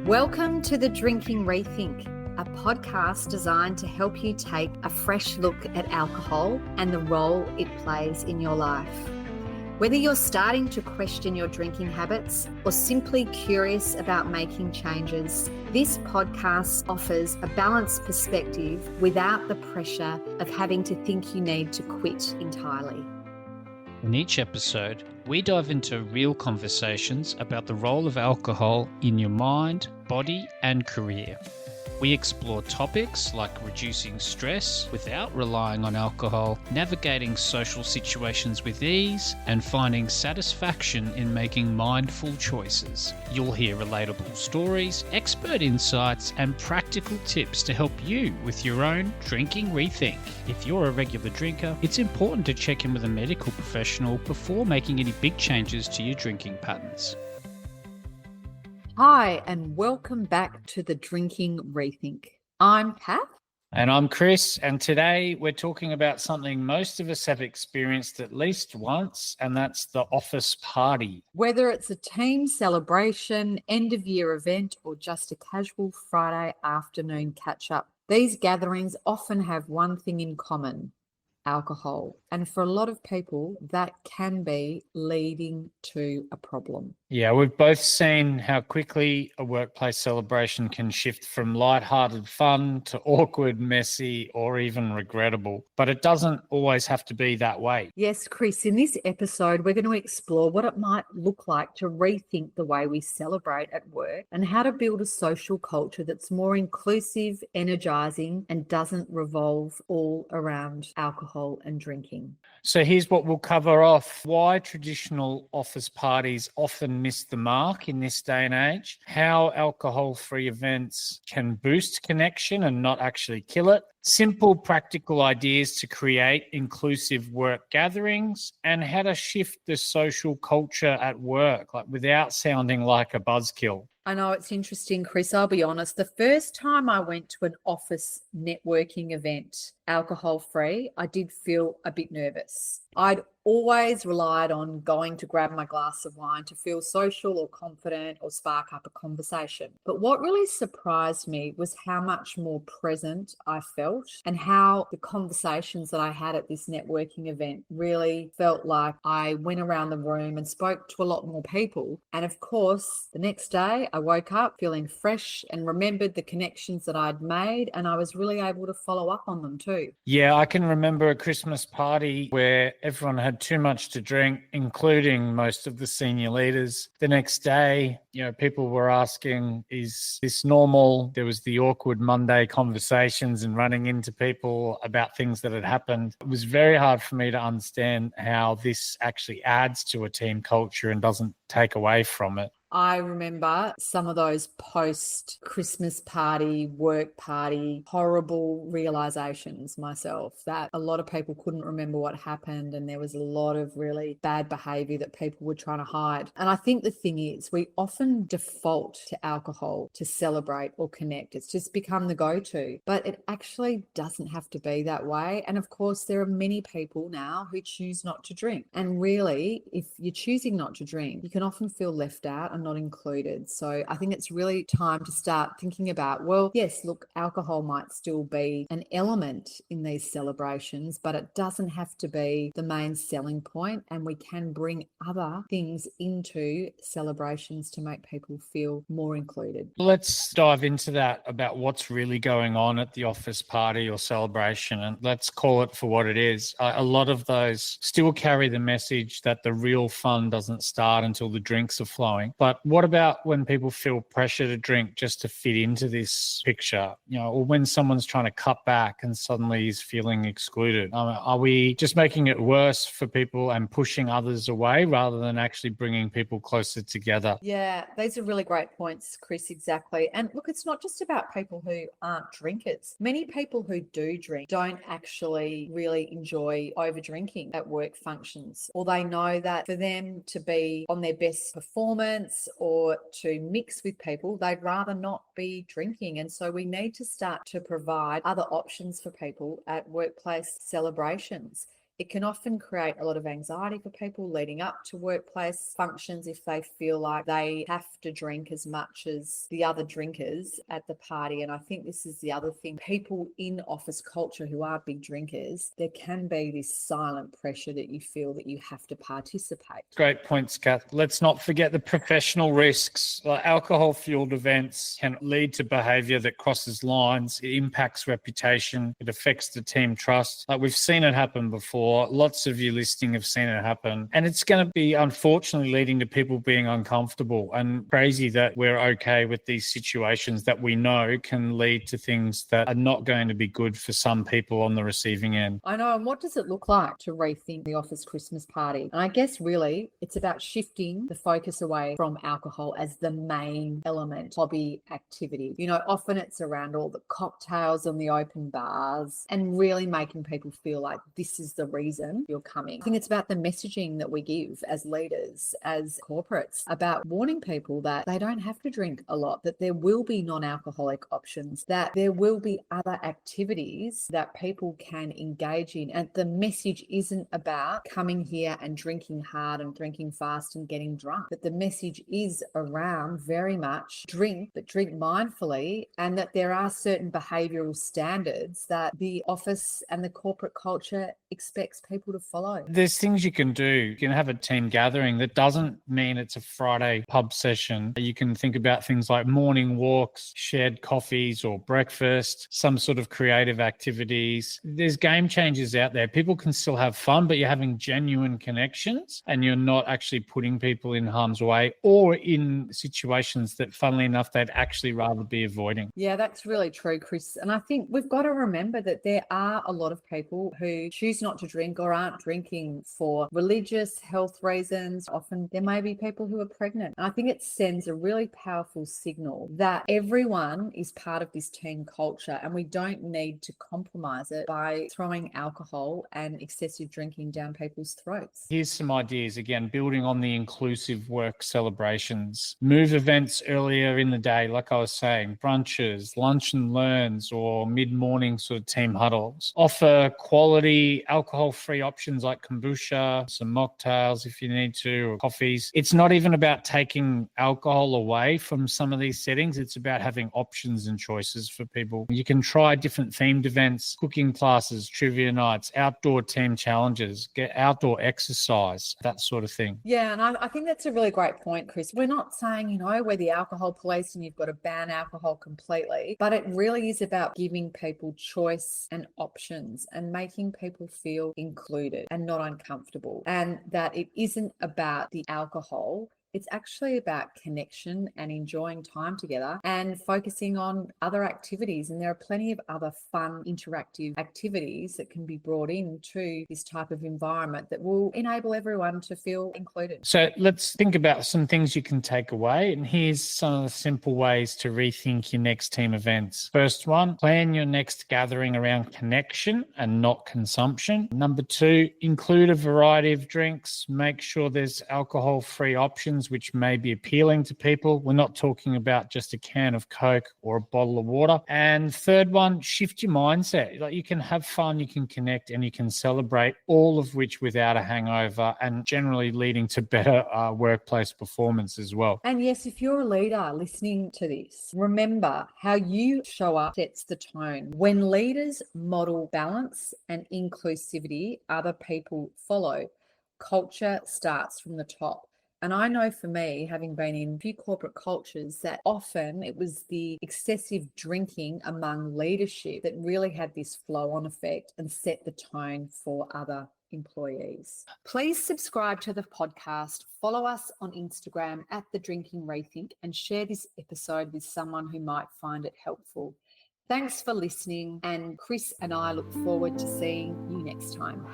Welcome to the Drinking Rethink, a podcast designed to help you take a fresh look at alcohol and the role it plays in your life. Whether you're starting to question your drinking habits or simply curious about making changes, this podcast offers a balanced perspective without the pressure of having to think you need to quit entirely. In each episode, we dive into real conversations about the role of alcohol in your mind, body, and career. We explore topics like reducing stress without relying on alcohol, navigating social situations with ease, and finding satisfaction in making mindful choices. You'll hear relatable stories, expert insights, and practical tips to help you with your own drinking rethink. If you're a regular drinker, it's important to check in with a medical professional before making any big changes to your drinking patterns. Hi, and welcome back to the Drinking Rethink. I'm Kath. And I'm Chris, and today we're talking about something most of us have experienced at least once, and that's the office party. Whether it's a team celebration, end-of-year event, or just a casual Friday afternoon catch-up, these gatherings often have one thing in common: alcohol. And for a lot of people, that can be leading to a problem. Yeah, we've both seen how quickly a workplace celebration can shift from lighthearted fun to awkward, messy, or even regrettable. But it doesn't always have to be that way. Yes, Chris, in this episode, we're going to explore what it might look like to rethink the way we celebrate at work and how to build a social culture that's more inclusive, energizing, and doesn't revolve all around alcohol and drinking. So here's what we'll cover off: why traditional office parties often miss the mark in this day and age, how alcohol-free events can boost connection and not actually kill it, simple practical ideas to create inclusive work gatherings, and how to shift the social culture at work, without sounding like a buzzkill. I know it's interesting, Chris. I'll be honest. The first time I went to an office networking event, alcohol-free, I did feel a bit nervous. I'd always relied on going to grab my glass of wine to feel social or confident or spark up a conversation. But what really surprised me was how much more present I felt and how the conversations that I had at this networking event really felt like I went around the room and spoke to a lot more people. And of course, the next day I woke up feeling fresh and remembered the connections that I'd made, and I was really able to follow up on them too. Yeah, I can remember a Christmas party where everyone had too much to drink, including most of the senior leaders. The next day, people were asking, is this normal? There was the awkward Monday conversations and running into people about things that had happened. It was very hard for me to understand how this actually adds to a team culture and doesn't take away from it. I remember some of those post-Christmas party, work party, horrible realizations myself that a lot of people couldn't remember what happened, and there was a lot of really bad behavior that people were trying to hide. And I think the thing is, we often default to alcohol to celebrate or connect. It's just become the go-to, but it actually doesn't have to be that way. And of course, there are many people now who choose not to drink. And really, if you're choosing not to drink, you can often feel left out and not included. So I think it's really time to start thinking about, well, yes, look, alcohol might still be an element in these celebrations, but it doesn't have to be the main selling point, and we can bring other things into celebrations to make people feel more included. Let's dive into that, about what's really going on at the office party or celebration, and let's call it for what it is. A lot of those still carry the message that the real fun doesn't start until the drinks are flowing. But what about when people feel pressure to drink just to fit into this picture, or when someone's trying to cut back and suddenly is feeling excluded? Are we just making it worse for people and pushing others away rather than actually bringing people closer together? Yeah, these are really great points, Chris, exactly. And look, it's not just about people who aren't drinkers. Many people who do drink don't actually really enjoy over drinking at work functions, or they know that for them to be on their best performance or to mix with people, they'd rather not be drinking. And so we need to start to provide other options for people at workplace celebrations. it can often create a lot of anxiety for people leading up to workplace functions if they feel like they have to drink as much as the other drinkers at the party. And I think this is the other thing. People in office culture who are big drinkers, there can be this silent pressure that you feel that you have to participate. Great points, Kath. Let's not forget the professional risks. Alcohol-fueled events can lead to behaviour that crosses lines. It impacts reputation. It affects the team trust. We've seen it happen before. Lots of you listening have seen it happen. And it's going to be, unfortunately, leading to people being uncomfortable, and crazy that we're okay with these situations that we know can lead to things that are not going to be good for some people on the receiving end. I know. And what does it look like to rethink the office Christmas party? And I guess really it's about shifting the focus away from alcohol as the main element, hobby, activity. You know, often it's around all the cocktails and the open bars and really making people feel like this is the reason you're coming. I think it's about the messaging that we give as leaders, as corporates, about warning people that they don't have to drink a lot, that there will be non-alcoholic options, that there will be other activities that people can engage in. And the message isn't about coming here and drinking hard and drinking fast and getting drunk, but the message is around very much drink, but drink mindfully, and that there are certain behavioural standards that the office and the corporate culture expects people to follow. There's things you can do. You can have a team gathering. That doesn't mean it's a Friday pub session. You can think about things like morning walks, shared coffees or breakfast, some sort of creative activities. There's game changers out there. People can still have fun, but you're having genuine connections and you're not actually putting people in harm's way or in situations that, funnily enough, they'd actually rather be avoiding. Yeah, that's really true, Chris. And I think we've got to remember that there are a lot of people who choose not to drink or aren't drinking for religious, health reasons. Often there may be people who are pregnant. And I think it sends a really powerful signal that everyone is part of this team culture and we don't need to compromise it by throwing alcohol and excessive drinking down people's throats. Here's some ideas, again, building on the inclusive work celebrations. Move events earlier in the day, like I was saying, brunches, lunch and learns, or mid-morning sort of team huddles. Offer quality alcohol-free options like kombucha, some mocktails if you need to, or coffees. It's not even about taking alcohol away from some of these settings. It's about having options and choices for people. You can try different themed events, cooking classes, trivia nights, outdoor team challenges, get outdoor exercise, that sort of thing. Yeah, and I think that's a really great point, Chris. We're not saying, you know, we're the alcohol police and you've got to ban alcohol completely, but it really is about giving people choice and options and making people feel included and not uncomfortable, and that it isn't about the alcohol. It's actually about connection and enjoying time together and focusing on other activities. And there are plenty of other fun, interactive activities that can be brought into this type of environment that will enable everyone to feel included. So let's think about some things you can take away. And here's some of the simple ways to rethink your next team events. First one, plan your next gathering around connection and not consumption. Number two, include a variety of drinks. Make sure there's alcohol-free options which may be appealing to people. We're not talking about just a can of Coke or a bottle of water. And third one, shift your mindset. Like, you can have fun, you can connect, and you can celebrate, all of which without a hangover, and generally leading to better workplace performance as well. And yes, if you're a leader listening to this, remember how you show up sets the tone. When leaders model balance and inclusivity, other people follow. Culture starts from the top. And I know for me, having been in a few corporate cultures, that often it was the excessive drinking among leadership that really had this flow-on effect and set the tone for other employees. Please subscribe to the podcast, follow us on Instagram at the Drinking Rethink, and share this episode with someone who might find it helpful. Thanks for listening, and Chris and I look forward to seeing you next time.